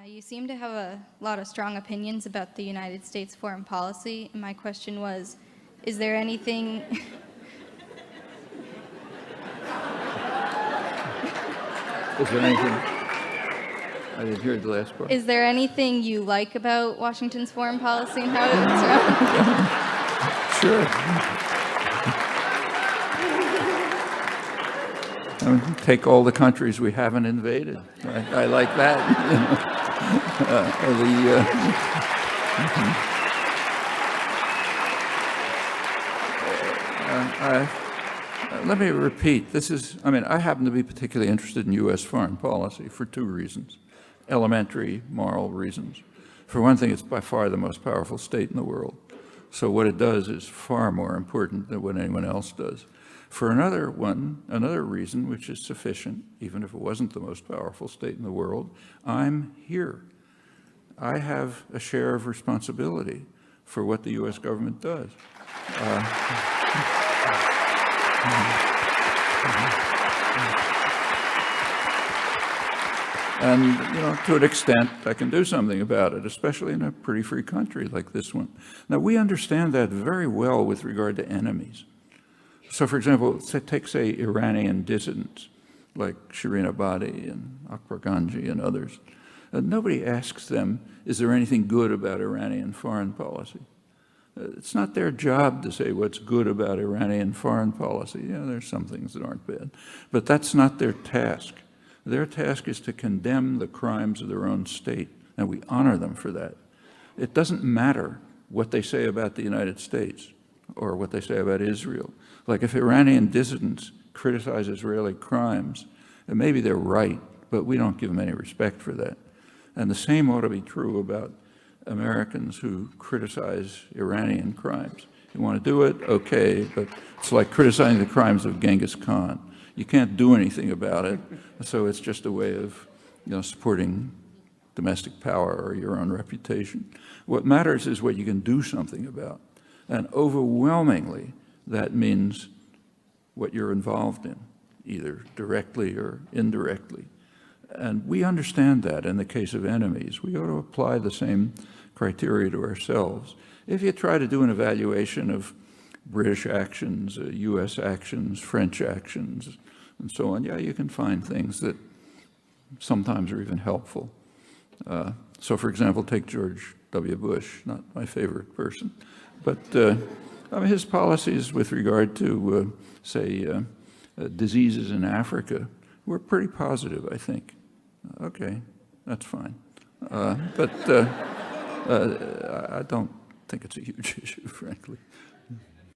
You seem to have a lot of strong opinions about the United States foreign policy. And my question was, is there anything... Is there anything? I didn't hear the last part. Is there anything you like about Washington's foreign policy and how it's run? Sure. Take all the countries we haven't invaded. I like that. Let me repeat. I happen to be particularly interested in U.S. foreign policy for two reasons. Elementary moral reasons. For one thing, it's by far the most powerful state in the world. So what it does is far more important than what anyone else does. For another reason, which is sufficient, even if it wasn't the most powerful state in the world, I'm here. I have a share of responsibility for what the U.S. government does. And, to an extent, I can do something about it, especially in a pretty free country like this one. Now, we understand that very well with regard to enemies. So, for example, take, say, Iranian dissidents like Shirin Ebadi and Akbar Ganji and others. Nobody asks them, is there anything good about Iranian foreign policy? It's not their job to say what's good about Iranian foreign policy. Yeah, there's some things that aren't bad. But that's not their task. Their task is to condemn the crimes of their own state, and we honor them for that. It doesn't matter what they say about the United States or what they say about Israel. Like if Iranian dissidents criticize Israeli crimes, and maybe they're right, but we don't give them any respect for that. And the same ought to be true about Americans who criticize Iranian crimes. You want to do it? Okay, but it's like criticizing the crimes of Genghis Khan. You can't do anything about it, so it's just a way of supporting domestic power or your own reputation. What matters is what you can do something about. And overwhelmingly, that means what you're involved in, either directly or indirectly. And we understand that in the case of enemies. We ought to apply the same criteria to ourselves. If you try to do an evaluation of British actions, US actions, French actions, and so on, yeah, you can find things that sometimes are even helpful. So, for example, take George W. Bush, not my favorite person, but his policies with regard to, diseases in Africa were pretty positive, I think. Okay, that's fine. But I don't think it's a huge issue, frankly.